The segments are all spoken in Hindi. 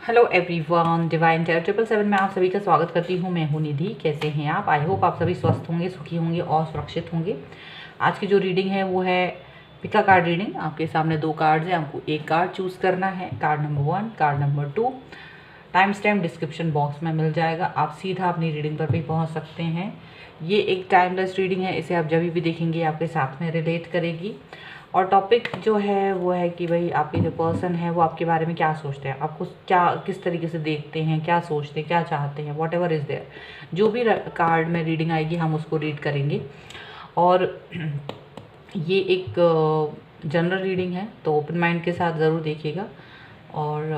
हेलो एवरीवन, डिवाइन टेयर 777 में आप सभी का स्वागत करती हूँ। मैं हूँ निधि। कैसे हैं आप? आई होप आप सभी स्वस्थ होंगे, सुखी होंगे और सुरक्षित होंगे। आज की जो रीडिंग है वो है पिका कार्ड रीडिंग। आपके सामने दो कार्ड्स हैं, आपको एक कार्ड चूज़ करना है। Card number 1, card number 2। Time stamp description box में मिल जाएगा। आप सीधा अपनी रीडिंग पर भी पहुँच सकते हैं। ये एक टाइमलेस रीडिंग है, इसे आप जब भी देखेंगे आपके साथ में रिलेट करेगी। और टॉपिक जो है वो है कि भाई आपके जो पर्सन है वो आपके बारे में क्या सोचते हैं, आपको क्या किस तरीके से देखते हैं, क्या सोचते हैं, क्या चाहते हैं, वॉट एवर इज़ देयर। जो भी कार्ड में रीडिंग आएगी हम उसको रीड करेंगे। और ये एक जनरल रीडिंग है, तो ओपन माइंड के साथ ज़रूर देखिएगा। और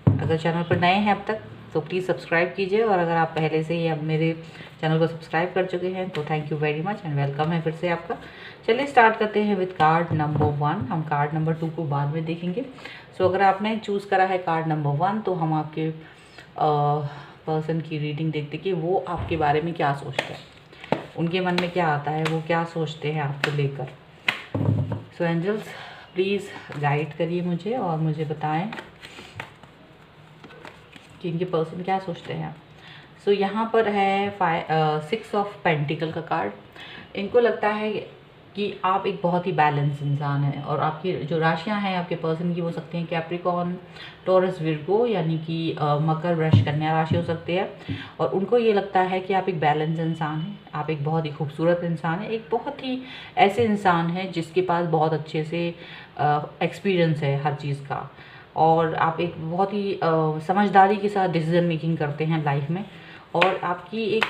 अगर चैनल पर नए हैं अब तक तो प्लीज़ सब्सक्राइब कीजिए, और अगर आप पहले से ही अब मेरे चैनल को सब्सक्राइब कर चुके हैं तो thank you very much and welcome है फिर से आपका। चलिए स्टार्ट करते हैं विद कार्ड नंबर 1। हम कार्ड नंबर 2 को बाद में देखेंगे। सो अगर आपने चूज़ करा है कार्ड नंबर 1 तो हम आपके पर्सन की रीडिंग देखते कि वो आपके बारे में क्या सोचते हैं, उनके मन में क्या आता है, वो क्या सोचते हैं आपको लेकर। सो एंजल्स प्लीज़ गाइड करिए मुझे और मुझे बताएं कि इनके पर्सन क्या सोचते हैं। सो यहाँ पर है 6 ऑफ पेंटिकल का कार्ड। इनको लगता है कि आप एक बहुत ही बैलेंस इंसान हैं, और आपकी जो राशियाँ हैं आपके पर्सन की हो सकती हैं कैप्रिकॉर्न, टॉरस, विर्गो, यानी कि मकर, वृष, कन्या राशि हो सकती है। और उनको ये लगता है कि आप एक बैलेंस इंसान हैं, आप एक बहुत ही खूबसूरत इंसान हैं, एक बहुत ही ऐसे इंसान हैं जिसके पास बहुत अच्छे से एक्सपीरियंस है हर चीज़ का। और आप एक बहुत ही समझदारी के साथ डिसीजन मेकिंग करते हैं लाइफ में। और आपकी एक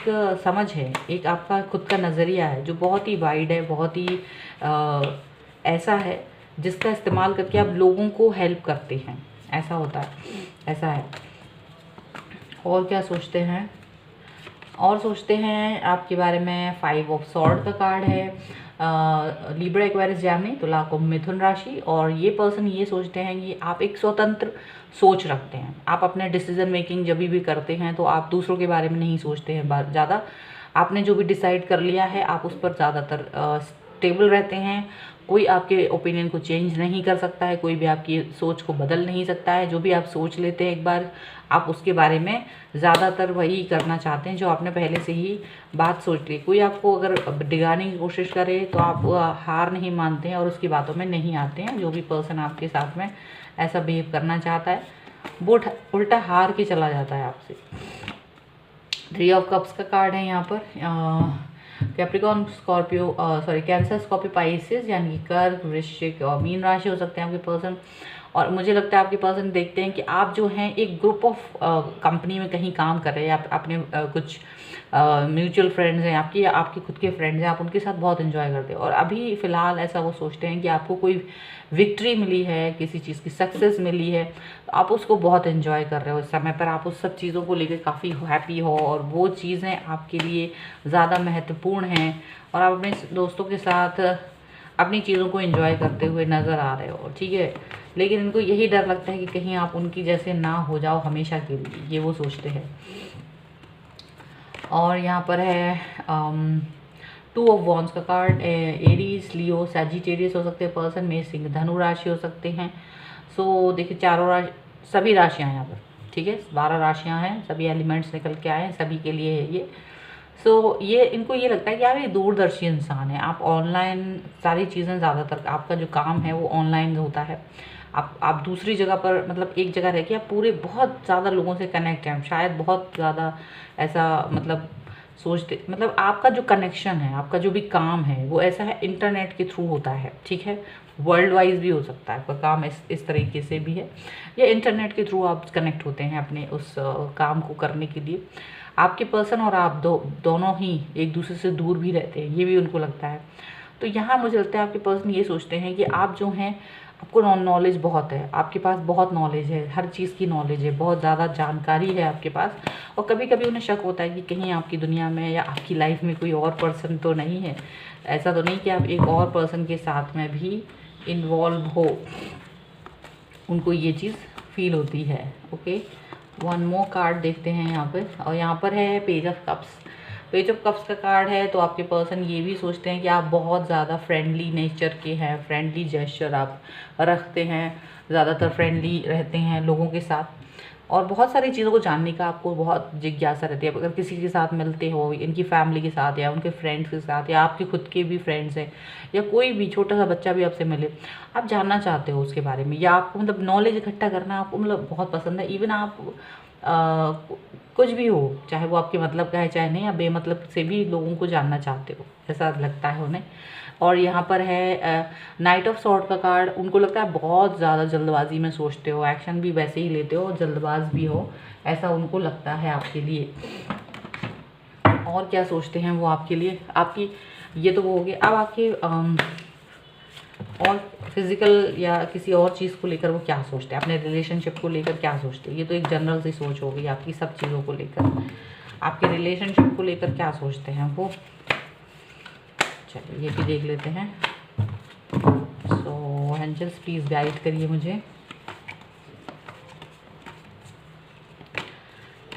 समझ है, एक आपका खुद का नज़रिया है जो बहुत ही वाइड है, बहुत ही ऐसा है जिसका इस्तेमाल करके आप लोगों को हेल्प करते हैं। ऐसा होता है, ऐसा है। और क्या सोचते हैं? और सोचते हैं आपके बारे में 5 ऑफ सॉर्ड का कार्ड है। लिब्रा, एक्वेरियस, जेमिनी, तुला, कुंभ, मिथुन राशि। और ये पर्सन ये सोचते हैं कि आप एक स्वतंत्र सोच रखते हैं। आप अपने डिसीजन मेकिंग जब भी करते हैं तो आप दूसरों के बारे में नहीं सोचते हैं ज़्यादा। आपने जो भी डिसाइड कर लिया है आप उस पर ज़्यादातर स्टेबल रहते हैं। कोई आपके ओपिनियन को चेंज नहीं कर सकता है, कोई भी आपकी सोच को बदल नहीं सकता है। जो भी आप सोच लेते हैं एक बार, आप उसके बारे में ज़्यादातर वही करना चाहते हैं जो आपने पहले से ही बात सोच ली। कोई आपको अगर डिगाने की कोशिश करे तो आप हार नहीं मानते हैं और उसकी बातों में नहीं आते हैं। जो भी पर्सन आपके साथ में ऐसा बिहेव करना चाहता है वो उल्टा हार के चला जाता है आपसे। 3 ऑफ कप्स का कार्ड है यहाँ पर। Capricorn, Scorpio, cancer, Scorpio, Pisces, यानी कि कर्क, वृश्चिक और मीन राशि हो सकते हैं आपके पर्सन। और मुझे लगता है आपके पर्सन देखते हैं कि आप जो हैं एक ग्रुप ऑफ कंपनी में कहीं काम कर रहे हैं। आप अपने कुछ म्यूचुअल फ्रेंड्स हैं आपकी, या आपके खुद के फ्रेंड्स हैं, आप उनके साथ बहुत एंजॉय करते हैं। और अभी फ़िलहाल ऐसा वो सोचते हैं कि आपको कोई विक्ट्री मिली है, किसी चीज़ की सक्सेस मिली है, तो आप उसको बहुत एंजॉय कर रहे हो। इस समय पर आप उस सब चीज़ों को लेकर काफ़ी हैप्पी हो, और वो चीज़ें आपके लिए ज़्यादा महत्वपूर्ण हैं। और आप अपने दोस्तों के साथ अपनी चीज़ों को एंजॉय करते हुए नज़र आ रहे हो, ठीक है। लेकिन इनको यही डर लगता है कि कहीं आप उनकी जैसे ना हो जाओ हमेशा के लिए, ये वो सोचते हैं। और यहाँ पर है 2 ऑफ वॉन्ड्स का कार्ड। एरीज, लियो, सैजिटेरियस हो सकते हैं पर्सन में, सिंह, धनु राशि हो सकते हैं। सो देखिए चारों राशि, सभी राशियाँ हैं यहाँ पर, ठीक है। 12 राशियाँ हैं, सभी एलिमेंट्स निकल के आए हैं, सभी के लिए है ये। सो ये इनको ये लगता है कि आप एक दूरदर्शी इंसान हैं। आप ऑनलाइन सारी चीज़ें, ज़्यादातर आपका जो काम है वो ऑनलाइन होता है। आप दूसरी जगह पर, मतलब एक जगह रह के आप पूरे बहुत ज़्यादा लोगों से कनेक्ट हैं, शायद बहुत ज़्यादा ऐसा, मतलब सोचते, मतलब आपका जो कनेक्शन है, आपका जो भी काम है वो ऐसा है इंटरनेट के थ्रू होता है, ठीक है। वर्ल्ड वाइज भी हो सकता है आपका काम, इस तरीके से भी है, या इंटरनेट के थ्रू आप कनेक्ट होते हैं अपने उस काम को करने के लिए। आपके पर्सन और आप दोनों ही एक दूसरे से दूर भी रहते हैं, ये भी उनको लगता है। तो यहाँ मुझे लगता है आपके पर्सन ये सोचते हैं कि आप जो हैं, आपको नॉलेज बहुत है, आपके पास बहुत नॉलेज है, हर चीज़ की नॉलेज है, बहुत ज़्यादा जानकारी है आपके पास। और कभी कभी उन्हें शक होता है कि कहीं आपकी दुनिया में या आपकी लाइफ में कोई और पर्सन तो नहीं है। ऐसा तो नहीं कि आप एक और पर्सन के साथ में भी इन्वॉल्व हो, उनको ये चीज़ फील होती है। ओके, 1 मोर कार्ड देखते हैं यहाँ पर। और यहाँ पर है page of cups. Page of cups का कार्ड है तो आपके पर्सन ये भी सोचते हैं कि आप बहुत ज़्यादा फ्रेंडली नेचर के हैं, फ्रेंडली जेस्चर आप रखते हैं, ज़्यादातर फ्रेंडली रहते हैं लोगों के साथ और बहुत सारी चीज़ों को जानने का आपको बहुत जिज्ञासा रहती है। अगर किसी के साथ मिलते हो, इनकी फैमिली के साथ या उनके फ्रेंड्स के साथ या आपके खुद के भी फ्रेंड्स हैं या कोई भी छोटा सा बच्चा भी आपसे मिले, आप जानना चाहते हो उसके बारे में या आपको मतलब नॉलेज इकट्ठा करना आपको मतलब बहुत पसंद है। इवन आप कुछ भी हो, चाहे वो आपके मतलब का है चाहे नहीं, आप बेमतलब से भी लोगों को जानना चाहते हो, ऐसा लगता है उन्हें। और यहाँ पर है नाइट ऑफ सॉर्ड का कार्ड। उनको लगता है बहुत ज़्यादा जल्दबाजी में सोचते हो, एक्शन भी वैसे ही लेते हो और जल्दबाज भी हो, ऐसा उनको लगता है आपके लिए। और क्या सोचते हैं वो आपके लिए, आपकी ये तो वो हो गया। अब आपके और फिजिकल या किसी और चीज़ को लेकर वो क्या सोचते हैं, अपने रिलेशनशिप को लेकर क्या सोचते हैं। ये तो एक जनरल सी सोच हो गई आपकी सब चीज़ों को लेकर। आपके रिलेशनशिप को लेकर क्या सोचते हैं वो, चलिए ये भी देख लेते हैं। सो एंजल्स प्लीज़ गाइड करिए मुझे।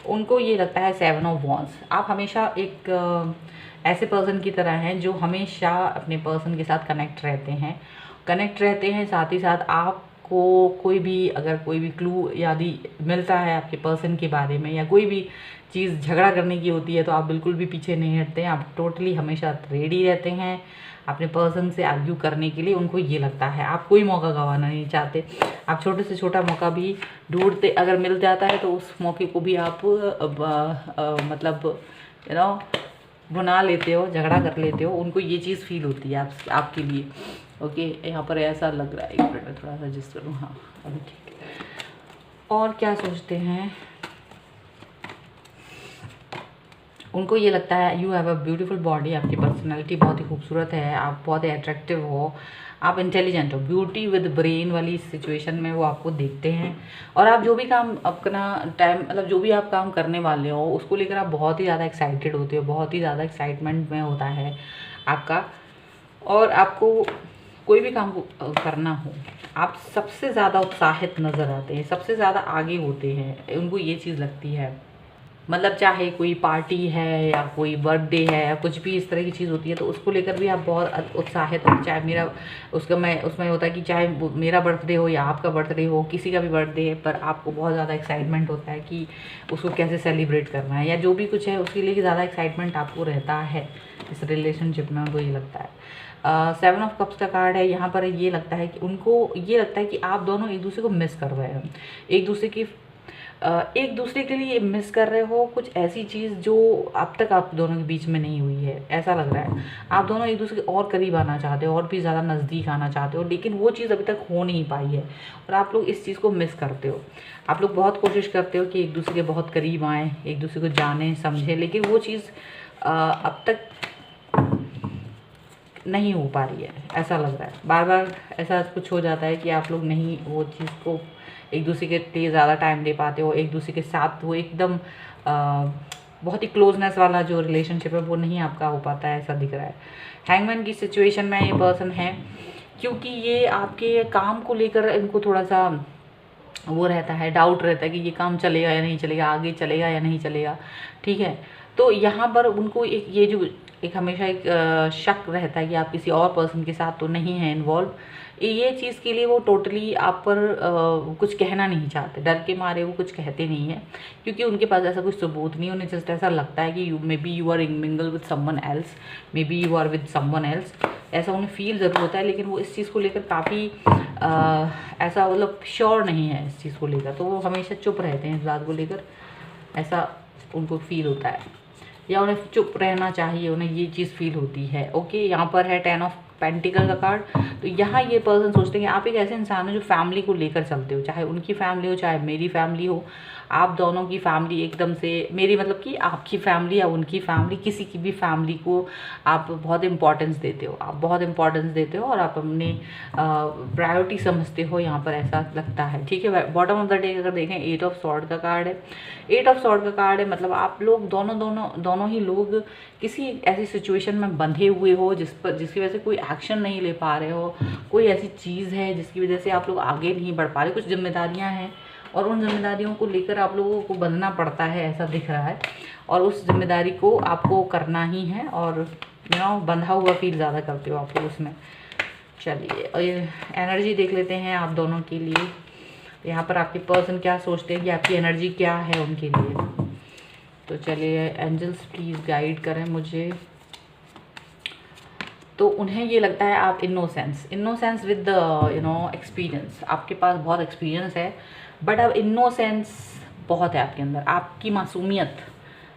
उनको ये लगता है 7 ऑफ वॉन्ड्स। आप हमेशा एक ऐसे पर्सन की तरह हैं जो हमेशा अपने पर्सन के साथ कनेक्ट रहते हैं। साथ ही साथ आपको कोई भी अगर कोई भी क्लू यदि मिलता है आपके पर्सन के बारे में या कोई भी चीज़ झगड़ा करने की होती है तो आप बिल्कुल भी पीछे नहीं हटते हैं। आप टोटली हमेशा रेडी रहते हैं अपने पर्सन से आर्ग्यू करने के लिए। उनको ये लगता है आप कोई मौका गंवाना नहीं चाहते। आप छोटे से छोटा मौका भी ढूंढते, अगर मिल जाता है तो उस मौके को भी आप मतलब भुना लेते हो, झगड़ा कर लेते हो। उनको ये चीज़ फील होती है आपके लिए। ओके, यहाँ पर ऐसा लग रहा है, एक मिनट में थोड़ा सा एडजस्ट करूँ। हाँ अभी ठीक है। और क्या सोचते हैं, उनको ये लगता है you have a beautiful body. आपकी पर्सनैलिटी बहुत ही खूबसूरत है, आप बहुत ही अट्रैक्टिव हो, आप इंटेलिजेंट हो। ब्यूटी विद ब्रेन वाली सिचुएशन में वो आपको देखते हैं। और आप जो भी काम अपना टाइम मतलब जो भी आप काम करने वाले हो उसको लेकर आप बहुत ही ज़्यादा एक्साइटेड होते हो, बहुत ही ज़्यादा एक्साइटमेंट में होता है आपका। और आपको कोई भी काम करना हो आप सबसे ज़्यादा उत्साहित नज़र आते हैं, सबसे ज़्यादा आगे होते हैं। उनको ये चीज़ लगती है, मतलब चाहे कोई पार्टी है या कोई बर्थडे है या कुछ भी इस तरह की चीज़ होती है तो उसको लेकर भी आप बहुत उत्साहित हो। चाहे मेरा उसमें होता है कि चाहे मेरा बर्थडे हो या आपका बर्थडे हो, किसी का भी बर्थडे है, पर आपको बहुत ज़्यादा एक्साइटमेंट होता है कि उसको कैसे सेलिब्रेट करना है या जो भी कुछ है उसके लिए ज़्यादा एक्साइटमेंट आपको रहता है इस रिलेशनशिप में। उनको ये लगता है 7 ऑफ कप्स का कार्ड है। यहाँ पर ये लगता है कि उनको ये लगता है कि आप दोनों एक दूसरे को मिस कर रहे हैं, एक दूसरे के लिए मिस कर रहे हो कुछ ऐसी चीज़ जो अब तक आप दोनों के बीच में नहीं हुई है। ऐसा लग रहा है आप दोनों एक दूसरे के और करीब आना चाहते हो और भी ज़्यादा नज़दीक आना चाहते हो, लेकिन वो चीज़ अभी तक हो नहीं पाई है और आप लोग इस चीज़ को मिस करते हो। आप लोग बहुत कोशिश करते हो कि एक दूसरे के बहुत करीब आएँ, एक दूसरे को जानें समझें, लेकिन वो चीज़ अब तक नहीं हो पा रही है। ऐसा लग रहा है बार बार ऐसा कुछ हो जाता है कि आप लोग नहीं वो चीज़ को एक दूसरे के लिए ज़्यादा टाइम दे पाते हो, एक दूसरे के साथ वो एकदम बहुत ही क्लोजनेस वाला जो रिलेशनशिप है वो नहीं आपका हो पाता है, ऐसा दिख रहा है। हैंगमैन की सिचुएशन में ये पर्सन है क्योंकि ये आपके काम को लेकर इनको थोड़ा सा वो रहता है, डाउट रहता है कि ये काम चलेगा या नहीं चलेगा, आगे चलेगा या नहीं चलेगा। ठीक है, तो यहाँ पर उनको एक हमेशा एक शक रहता है कि आप किसी और पर्सन के साथ तो नहीं है इन्वॉल्व। ये चीज़ के लिए वो टोटली आप पर कुछ कहना नहीं चाहते, डर के मारे वो कुछ कहते नहीं है क्योंकि उनके पास ऐसा कुछ सबूत नहीं है। उन्हें जस्ट ऐसा लगता है कि maybe you are mingle with someone else, maybe you are with someone else, ऐसा उन्हें फील ज़रूर होता है, लेकिन वो इस चीज़ को लेकर काफ़ी ऐसा मतलब श्योर नहीं है इस चीज़ को लेकर, तो वो हमेशा चुप रहते हैं इस बात को लेकर, ऐसा उनको फील होता है या उन्हें चुप रहना चाहिए, उन्हें ये चीज़ फील होती है। ओके, यहाँ पर है 10 ऑफ पेंटिकल का कार्ड। तो यहाँ ये पर्सन सोचते हैं कि आप एक ऐसे इंसान हो जो फैमिली को लेकर चलते हो, चाहे उनकी फैमिली हो चाहे मेरी फैमिली हो, आप दोनों की फैमिली एकदम से, मेरी मतलब कि आपकी फैमिली या उनकी फैमिली, किसी की भी फैमिली को आप बहुत इंपॉर्टेंस देते हो, आप बहुत इंपॉर्टेंस देते हो और आप अपनी प्रायोरिटी समझते हो, यहाँ पर ऐसा लगता है। ठीक है, बॉटम ऑफ द डे अगर देखें 8 ऑफ सॉर्ड का कार्ड है। 8 ऑफ सॉर्ड का कार्ड है मतलब आप लोग दोनों ही लोग किसी ऐसी सिचुएशन में बंधे हुए हो जिसकी वजह से कोई एक्शन नहीं ले पा रहे हो, कोई ऐसी चीज़ है जिसकी वजह से आप लोग आगे नहीं बढ़ पा रहे, कुछ जिम्मेदारियां हैं और उन जिम्मेदारियों को लेकर आप लोगों को बंधना पड़ता है, ऐसा दिख रहा है, और उस जिम्मेदारी को आपको करना ही है, और बंधा हुआ फील ज़्यादा करते हो आप लोग उसमें। चलिए एनर्जी देख लेते हैं आप दोनों के लिए। यहाँ पर आपके पर्सन क्या सोचते हैं कि आपकी एनर्जी क्या है उनके लिए। तो चलिए एंजल्स प्लीज़ गाइड करें मुझे। तो उन्हें ये लगता है आप इनोसेंस विद एक्सपीरियंस, आपके पास बहुत एक्सपीरियंस है, बट अब इनोसेंस बहुत है आपके अंदर, आपकी मासूमियत,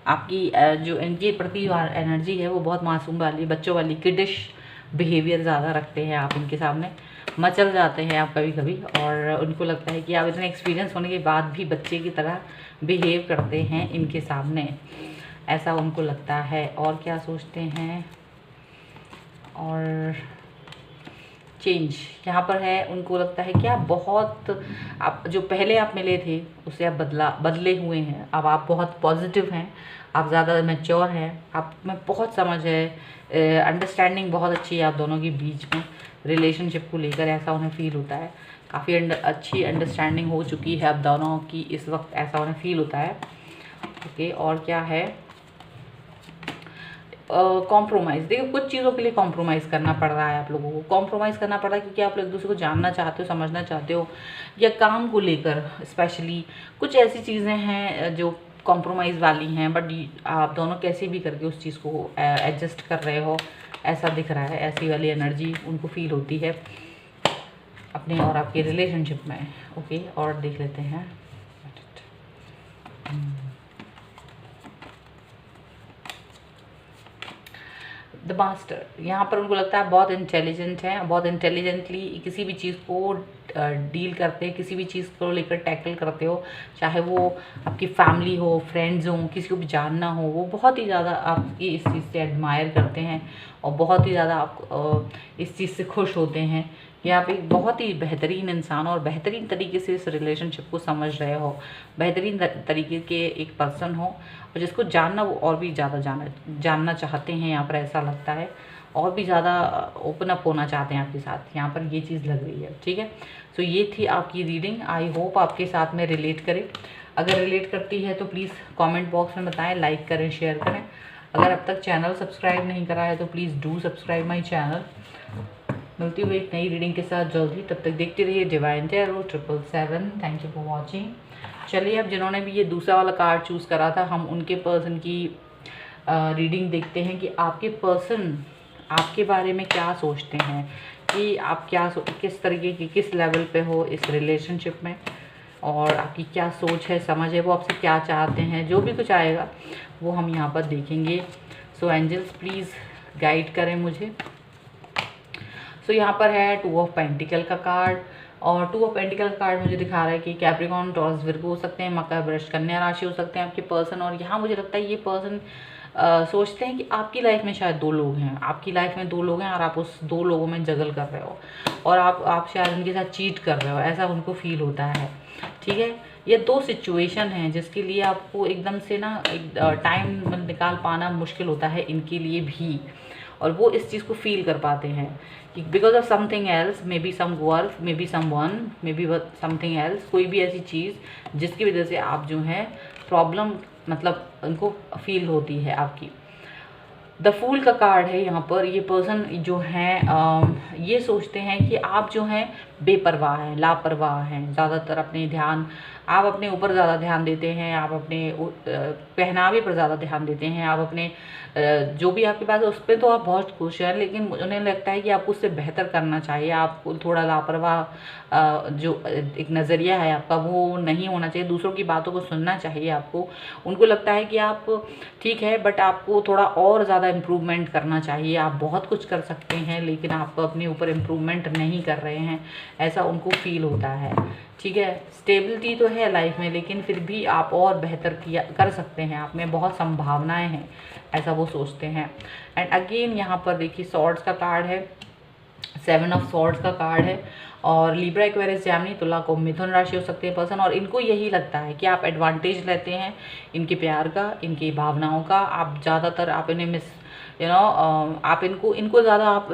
आपकी जो इनके प्रति एनर्जी है वो बहुत मासूम वाली, बच्चों वाली, किडिश बिहेवियर ज़्यादा रखते हैं आप इनके सामने, मचल जाते हैं आप कभी कभी, और उनको लगता है कि आप इतने एक्सपीरियंस होने के बाद भी बच्चे की तरह बिहेव करते हैं इनके सामने, ऐसा उनको लगता है। और क्या सोचते हैं, और चेंज यहाँ पर है, उनको लगता है कि आप बहुत, आप जो पहले आप मिले थे उससे आप बदले हुए हैं, अब आप बहुत पॉजिटिव हैं, आप ज़्यादा मैच्योर हैं, आप में बहुत समझ है, अंडरस्टैंडिंग बहुत अच्छी है आप दोनों के बीच में रिलेशनशिप को लेकर, ऐसा उन्हें फील होता है। काफ़ी अच्छी अंडरस्टैंडिंग हो चुकी है आप दोनों की इस वक्त, ऐसा उन्हें फील होता है। ओके, और क्या है, कॉम्प्रोमाइज़, देखिए कुछ चीज़ों के लिए कॉम्प्रोमाइज़ करना पड़ रहा है आप लोगों को, कॉम्प्रोमाइज़ करना पड़ रहा है क्योंकि आप लोग एक दूसरे को जानना चाहते हो, समझना चाहते हो, या काम को लेकर स्पेशली कुछ ऐसी चीज़ें हैं जो कॉम्प्रोमाइज़ वाली हैं, बट आप दोनों कैसे भी करके उस चीज़ को एडजस्ट कर रहे हो, ऐसा दिख रहा है। ऐसी वाली एनर्जी उनको फील होती है अपने और आपके रिलेशनशिप में। ओके, और देख लेते हैं। द मास्टर, यहाँ पर उनको लगता है बहुत इंटेलिजेंट है, बहुत इंटेलिजेंटली किसी भी चीज़ को डील करते हैं, किसी भी चीज़ को लेकर टैकल करते हो, चाहे वो आपकी फैमिली हो, फ्रेंड्स हो, किसी को भी जानना हो, वो बहुत ही ज़्यादा आपकी इस चीज़ से एडमायर करते हैं और बहुत ही ज़्यादा आप इस चीज़ से खुश होते हैं कि आप एक बहुत ही बेहतरीन इंसान और बेहतरीन तरीके से इस रिलेशनशिप को समझ रहे हो, बेहतरीन तरीके के एक पर्सन हो, और जिसको जानना वो और भी ज़्यादा जानना चाहते हैं। यहाँ पर ऐसा लगता है और भी ज़्यादा ओपन अप होना चाहते हैं आपके साथ, यहाँ पर ये चीज़ लग रही है। ठीक है, सो ये थी आपकी रीडिंग, आई होप आपके साथ में रिलेट करे। अगर रिलेट करती है तो प्लीज़ कमेंट बॉक्स में बताएं, लाइक करें, शेयर करें। अगर अब तक चैनल सब्सक्राइब नहीं करा है तो please do subscribe my channel. मिलती हुई एक नई रीडिंग के साथ जल्दी, तब तक देखते रहिए divine tarot 777। Thank you for watching. चलिए, अब जिन्होंने भी ये दूसरा वाला कार्ड चूज़ करा था, हम उनके पर्सन की रीडिंग देखते हैं कि आपके पर्सन आपके बारे में क्या सोचते हैं, कि आप क्या किस तरीके की, किस लेवल पे हो इस रिलेशनशिप में, और आपकी क्या सोच है, समझ है, वो आपसे क्या चाहते हैं। जो भी कुछ आएगा वो हम यहाँ पर देखेंगे। सो एंजल्स प्लीज़ गाइड करें मुझे। सो यहाँ पर है 2 ऑफ पेंटिकल का कार्ड, और 2 ऑफ पेंटिकल का कार्ड मुझे दिखा रहा है कि कैप्रिकॉर्न, टॉरस, विर्गो हो सकते हैं, मकर, वृष, कन्या राशि हो सकते हैं आपके पर्सन। और यहाँ मुझे लगता है ये पर्सन सोचते हैं कि आपकी लाइफ में शायद 2 लोग हैं, आपकी लाइफ में 2 लोग हैं और आप उस 2 लोगों में जगल कर रहे हो, और आप शायद उनके साथ चीट कर रहे हो, ऐसा उनको फील होता है। ठीक है, ये 2 सिचुएशन हैं जिसके लिए आपको एकदम से ना टाइम निकाल पाना मुश्किल होता है इनके लिए भी, और वो इस चीज़ को फील कर पाते हैं कि because of something else, maybe some work, maybe someone, maybe something else, कोई भी ऐसी चीज़ जिसकी वजह से आप जो है प्रॉब्लम, मतलब उनको फील होती है आपकी। द फूल का कार्ड है यहाँ पर। ये पर्सन जो हैं ये सोचते हैं कि आप जो हैं बेपरवाह हैं, लापरवाह हैं, ज़्यादातर आप अपने ऊपर ज़्यादा ध्यान देते हैं, आप अपने पहनावे पर ज़्यादा ध्यान देते हैं, आप अपने जो भी आपके पास है उस पर तो आप बहुत खुश हैं, लेकिन उन्हें लगता है कि आपको उससे बेहतर करना चाहिए, आपको थोड़ा लापरवाह जो एक नज़रिया है आपका वो नहीं होना चाहिए, दूसरों की बातों को सुनना चाहिए आपको। उनको लगता है कि आप ठीक है बट आपको थोड़ा और ज़्यादा इम्प्रूवमेंट करना चाहिए, आप बहुत कुछ कर सकते हैं लेकिन आप अपने ऊपर इम्प्रूवमेंट नहीं कर रहे हैं, ऐसा उनको फील होता है। ठीक है, स्टेबिलिटी तो है लाइफ में लेकिन फिर भी आप और बेहतर कर सकते हैं, आप में बहुत संभावनाएं हैं, ऐसा वो सोचते हैं। एंड अगेन यहाँ पर देखिए सॉर्ड्स का कार्ड है, 7 ऑफ सॉर्ड्स का कार्ड है, और लिब्रा, एक्वेरियस, जेमिनी, तुला, कुंभ, मिथुन राशि हो सकते हैं पर्सन, और इनको यही लगता है कि आप एडवांटेज लेते हैं इनके प्यार का, इनकी भावनाओं का, आप ज़्यादातर आप इन्हें आप इनको ज़्यादा आप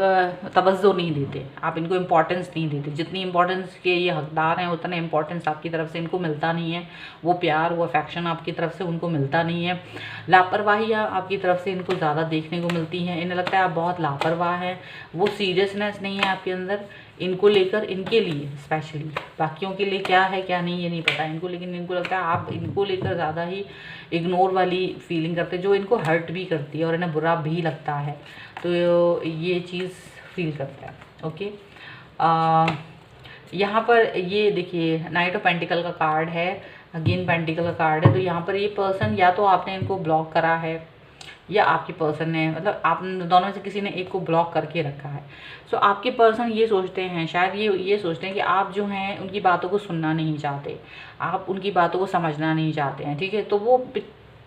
तवज्जो नहीं देते, आप इनको इम्पोर्टेंस नहीं देते। जितनी इम्पोर्टेंस के ये हकदार हैं उतना इम्पोर्टेंस आपकी तरफ से इनको मिलता नहीं है। वो प्यार, वो अफेक्शन आपकी तरफ से उनको मिलता नहीं है। लापरवाहियाँ आपकी तरफ से इनको ज़्यादा देखने को मिलती हैं। इन्हें लगता है आप बहुत लापरवाह हैं। वो सीरियसनेस नहीं है आपके अंदर इनको लेकर, इनके लिए स्पेशली। बाकियों के लिए क्या है क्या नहीं ये नहीं पता इनको, लेकिन इनको लगता है आप इनको लेकर ज़्यादा ही इग्नोर वाली फीलिंग करते हैं, जो इनको हर्ट भी करती है और इन्हें बुरा भी लगता है। तो ये चीज़ फील करता है। ओके, यहाँ पर ये देखिए नाइट ऑफ पेंटिकल का कार्ड है, अगेन पेंटिकल का कार्ड है। तो यहाँ पर ये पर्सन, या तो आपने इनको ब्लॉक करा है या आपके पर्सन ने, मतलब आप दोनों में से किसी ने एक को ब्लॉक करके रखा है। सो आपके पर्सन ये सोचते हैं, शायद ये सोचते हैं कि आप जो हैं उनकी बातों को सुनना नहीं चाहते, आप उनकी बातों को समझना नहीं चाहते हैं। ठीक है, तो वो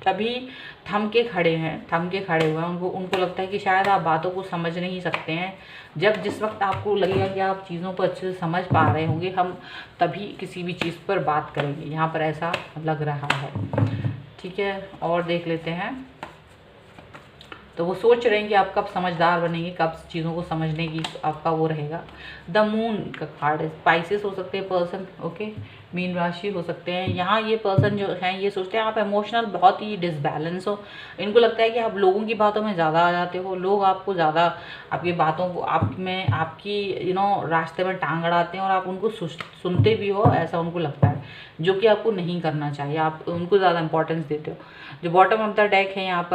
तभी थम के खड़े हुए हैं। उनको लगता है कि शायद आप बातों को समझ नहीं सकते हैं। जिस वक्त आपको लगेगा कि आप चीज़ों को अच्छे से समझ पा रहे होंगे, हम तभी किसी भी चीज़ पर बात करेंगे। यहाँ पर ऐसा लग रहा है। ठीक है, और देख लेते हैं। तो वो सोच रहे हैं कि आप कब समझदार बनेंगे, कब चीज़ों को समझने की आपका वो रहेगा। द मून का कार्ड है, स्पाइसेस हो सकते हैं पर्सन। ओके, मीन राशि हो सकते हैं। यहाँ ये पर्सन जो हैं ये सोचते हैं आप इमोशनल बहुत ही डिसबैलेंस हो। इनको लगता है कि आप लोगों की बातों में ज़्यादा आ जाते हो, लोग आपको ज़्यादा आपकी बातों को आपकी रास्ते में टांग अड़ाते हैं और आप उनको सुनते भी हो, ऐसा उनको लगता है, जो कि आपको नहीं करना चाहिए। आप उनको ज़्यादा इंपॉर्टेंस देते हो। जो बॉटम ऑफ द डेक है यहाँ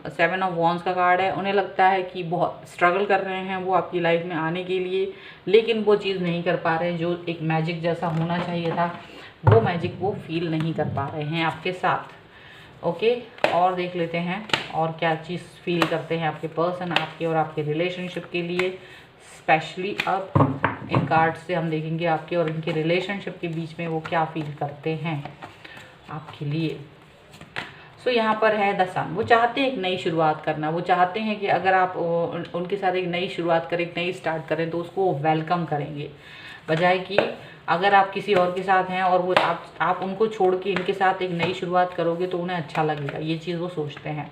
7 ऑफ वॉन्ड्स का कार्ड है। उन्हें लगता है कि बहुत स्ट्रगल कर रहे हैं वो आपकी लाइफ में आने के लिए, लेकिन वो चीज़ नहीं कर पा रहे हैं। जो एक मैजिक जैसा होना चाहिए था, वो मैजिक वो फील नहीं कर पा रहे हैं आपके साथ। ओके, और देख लेते हैं और क्या चीज़ फील करते हैं आपके पर्सन आपके और आपके रिलेशनशिप के लिए। स्पेशली अब इन कार्ड से हम देखेंगे आपके और इनके रिलेशनशिप के बीच में वो क्या फील करते हैं आपके लिए। सो यहाँ पर है द सन। वो चाहते हैं एक नई शुरुआत करना। वो चाहते हैं कि अगर आप उनके साथ एक नई शुरुआत करें, एक नई स्टार्ट करें, तो उसको वेलकम करेंगे, बजाय कि अगर आप किसी और के साथ हैं और वो आप उनको छोड़ के इनके साथ एक नई शुरुआत करोगे तो उन्हें अच्छा लगेगा। ये चीज़ वो सोचते हैं।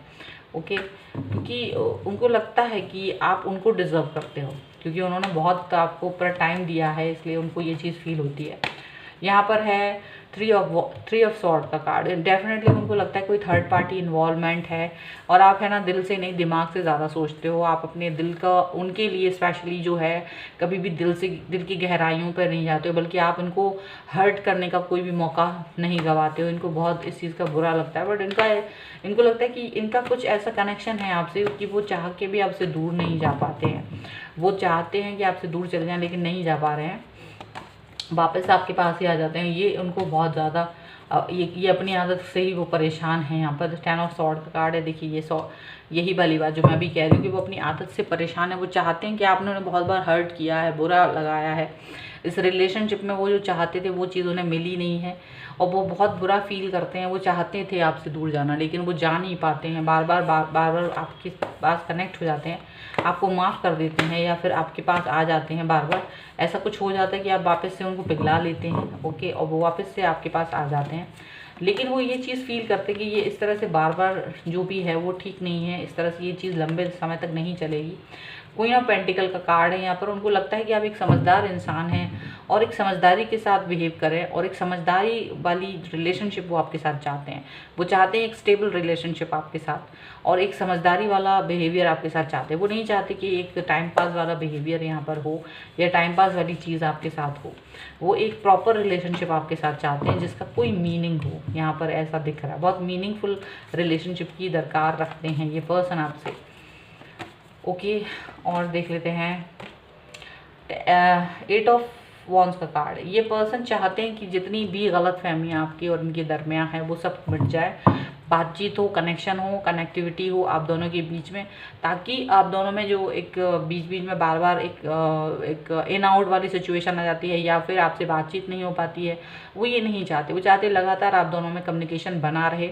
ओके, क्योंकि उनको लगता है कि आप उनको डिज़र्व करते हो, क्योंकि उन्होंने बहुत आपको ऊपर टाइम दिया है, इसलिए उनको ये चीज़ फील होती है। यहाँ पर है थ्री ऑफ सॉर्ड का कार्ड। डेफिनेटली उनको लगता है कोई थर्ड पार्टी इन्वॉल्वमेंट है, और आप है ना दिल से नहीं दिमाग से ज़्यादा सोचते हो। आप अपने दिल का उनके लिए स्पेशली जो है कभी भी दिल की गहराइयों पर नहीं जाते हो, बल्कि आप इनको हर्ट करने का कोई भी मौका नहीं गंवाते हो। इनको बहुत इस चीज़ का बुरा लगता है, बट इनको लगता है कि इनका कुछ ऐसा कनेक्शन है आपसे कि वो चाह के भी आपसे दूर नहीं जा पाते हैं। वो चाहते हैं कि आपसे दूर चले जाएं, लेकिन नहीं जा पा रहे हैं, वापस आपके पास ही आ जाते हैं। ये उनको बहुत ज़्यादा ये अपनी आदत से ही वो परेशान हैं। यहाँ पर 10 ऑफ सॉर्ड का कार्ड है। देखिए यही वाली बात जो मैं भी कह रही हूँ कि वो अपनी आदत से परेशान है। वो चाहते हैं कि आपने उन्हें बहुत बार हर्ट किया है, बुरा लगाया है। इस रिलेशनशिप में वो जो चाहते थे वो चीज़ उन्हें मिली नहीं है, और वो बहुत बुरा फील करते हैं। वो चाहते थे आपसे दूर जाना, लेकिन वो जा नहीं पाते हैं। बार बार आपके पास कनेक्ट हो जाते हैं, आपको माफ़ कर देते हैं, या फिर आपके पास आ जाते हैं। बार बार ऐसा कुछ हो जाता है कि आप वापस से उनको पिघला लेते हैं। ओके, और वो वापस से आपके पास आ जाते हैं, लेकिन वो ये चीज़ फील करते हैं कि ये इस तरह से बार बार जो भी है वो ठीक नहीं है। इस तरह से ये चीज़ लंबे समय तक नहीं चलेगी। क्वीन ऑफ पेंटिकल का कार्ड है यहाँ पर। उनको लगता है कि आप एक समझदार इंसान हैं और एक समझदारी के साथ बिहेव करें, और एक समझदारी वाली रिलेशनशिप वो आपके साथ चाहते हैं। वो चाहते हैं एक स्टेबल रिलेशनशिप आपके साथ, और एक समझदारी वाला बिहेवियर आपके साथ चाहते हैं। वो नहीं चाहते कि एक टाइम पास वाला बिहेवियर यहाँ पर हो, या टाइम पास वाली चीज़ आपके साथ हो। वो एक प्रॉपर रिलेशनशिप आपके साथ चाहते हैं जिसका कोई मीनिंग हो। यहाँ पर ऐसा दिख रहा है, बहुत मीनिंगफुल रिलेशनशिप की दरकार रखते हैं ये पर्सन आपसे। ओके, और देख लेते हैं 8 ऑफ वॉन्ड्स का कार्ड। ये पर्सन चाहते हैं कि जितनी भी गलत फहमियाँ आपकी और इनके दरमियान है वो सब मिट जाए, बातचीत हो, कनेक्शन हो, कनेक्टिविटी हो आप दोनों के बीच में, ताकि आप दोनों में जो एक बीच बीच में बार बार एक इन आउट वाली सिचुएशन आ जाती है, या फिर आपसे बातचीत नहीं हो पाती है, वो ये नहीं चाहते। वो चाहते लगातार आप दोनों में कम्युनिकेशन बना रहे,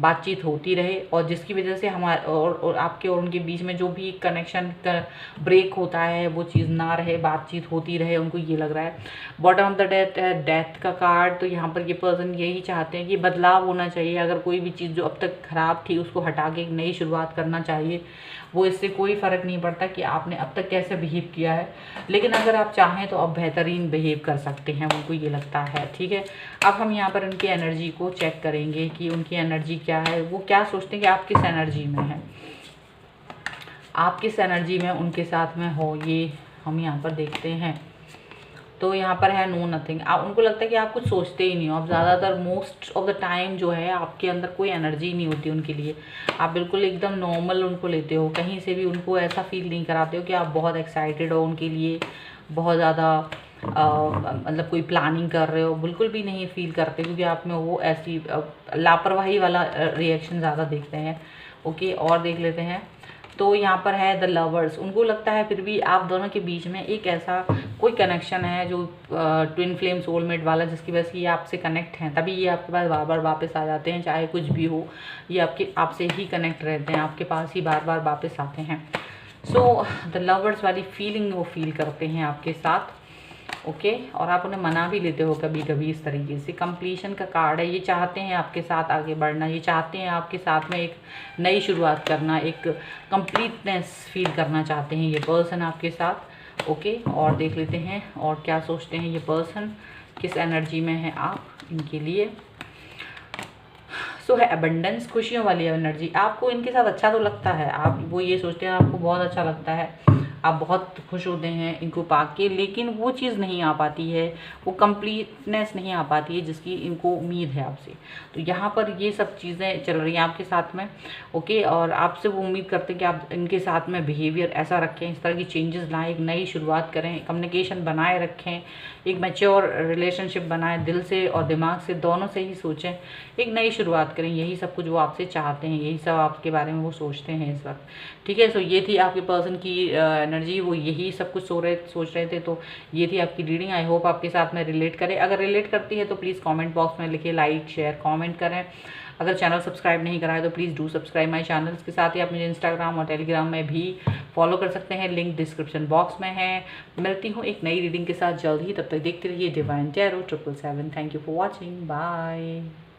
बातचीत होती रहे, और जिसकी वजह से हमारे और आपके और उनके बीच में जो भी कनेक्शन का ब्रेक होता है वो चीज़ ना रहे, बातचीत होती रहे। उनको ये लग रहा है। बॉटम ऑफ द डेथ है डेथ का कार्ड। तो यहाँ पर ये पर्सन यही चाहते हैं कि बदलाव होना चाहिए। अगर कोई भी चीज़ जो जो अब तक ख़राब थी उसको हटा के एक नई शुरुआत करना चाहिए। वो इससे कोई फ़र्क नहीं पड़ता कि आपने अब तक कैसे बिहेव किया है, लेकिन अगर आप चाहें तो आप बेहतरीन बिहेव कर सकते हैं, उनको ये लगता है। ठीक है, अब हम यहाँ पर उनकी एनर्जी को चेक करेंगे कि उनकी एनर्जी क्या है, वो क्या सोचते हैं कि आप किस एनर्जी में हैं, आप किस एनर्जी में उनके साथ में हो, ये हम यहाँ पर देखते हैं। तो यहाँ पर है नो नथिंग। आप उनको लगता है कि आप कुछ सोचते ही नहीं हो, आप ज़्यादातर मोस्ट ऑफ द टाइम जो है आपके अंदर कोई एनर्जी नहीं होती उनके लिए, आप बिल्कुल एकदम नॉर्मल उनको लेते हो, कहीं से भी उनको ऐसा फील नहीं कराते हो कि आप बहुत एक्साइटेड हो उनके लिए, बहुत ज़्यादा मतलब कोई प्लानिंग कर रहे हो, बिल्कुल भी नहीं फील करते, क्योंकि आप में वो ऐसी लापरवाही वाला रिएक्शन ज़्यादा देखते हैं। ओके, और देख लेते हैं। तो यहाँ पर है द लवर्स। उनको लगता है फिर भी आप दोनों के बीच में एक ऐसा कोई कनेक्शन है जो ट्विन फ्लेम सोलमेट वाला, जिसकी वजह से ये आपसे कनेक्ट हैं, तभी ये आपके पास बार बार वापस आ जाते हैं, चाहे कुछ भी हो, ये आपसे ही कनेक्ट रहते हैं, आपके पास ही बार बार वापस आते हैं। सो द लवर्स वाली फीलिंग वो फील करते हैं आपके साथ। ओके, और आप उन्हें मना भी लेते हो कभी कभी इस तरीके से। कंप्लीशन का कार्ड है, ये चाहते हैं आपके साथ आगे बढ़ना, ये चाहते हैं आपके साथ में एक नई शुरुआत करना, एक कंप्लीटनेस फील करना चाहते हैं ये पर्सन आपके साथ। ओके, और देख लेते हैं और क्या सोचते हैं ये पर्सन, किस एनर्जी में है आप इनके लिए। सो है अबंडेंस, खुशियों वाली एनर्जी। आपको इनके साथ अच्छा तो लगता है, आप वो ये सोचते हैं आपको बहुत अच्छा लगता है, आप बहुत खुश होते हैं इनको पाके, लेकिन वो चीज़ नहीं आ पाती है, वो कंप्लीटनेस नहीं आ पाती है जिसकी इनको उम्मीद है आपसे। तो यहाँ पर ये सब चीज़ें चल रही हैं आपके साथ में। ओके, और आपसे वो उम्मीद करते हैं कि आप इनके साथ में बिहेवियर ऐसा रखें, इस तरह की चेंजेस लाएं, एक नई शुरुआत करें, कम्युनिकेशन बनाए रखें, एक मैच्योर रिलेशनशिप बनाएं, दिल से और दिमाग से दोनों से ही सोचें, एक नई शुरुआत करें। यही सब कुछ वो आपसे चाहते हैं, यही सब आपके बारे में वो सोचते हैं इस वक्त। ठीक है, सो ये थी आपके पर्सन की एनर्जी, वो यही सब कुछ सोच रहे थे। तो ये थी आपकी रीडिंग। आई होप आपके साथ में रिलेट करे। अगर रिलेट करती है तो प्लीज़ कमेंट बॉक्स में लिखिए, लाइक शेयर कमेंट करें। अगर चैनल सब्सक्राइब नहीं करा है तो please do subscribe my channel. इसके साथ ही आप मुझे इंस्टाग्राम और टेलीग्राम में भी फॉलो कर सकते हैं, लिंक डिस्क्रिप्शन बॉक्स में है। मिलती हूँ एक नई रीडिंग के साथ जल्द ही, तब तक देखते रहिए divine tarot 777। Thank you for watching, bye.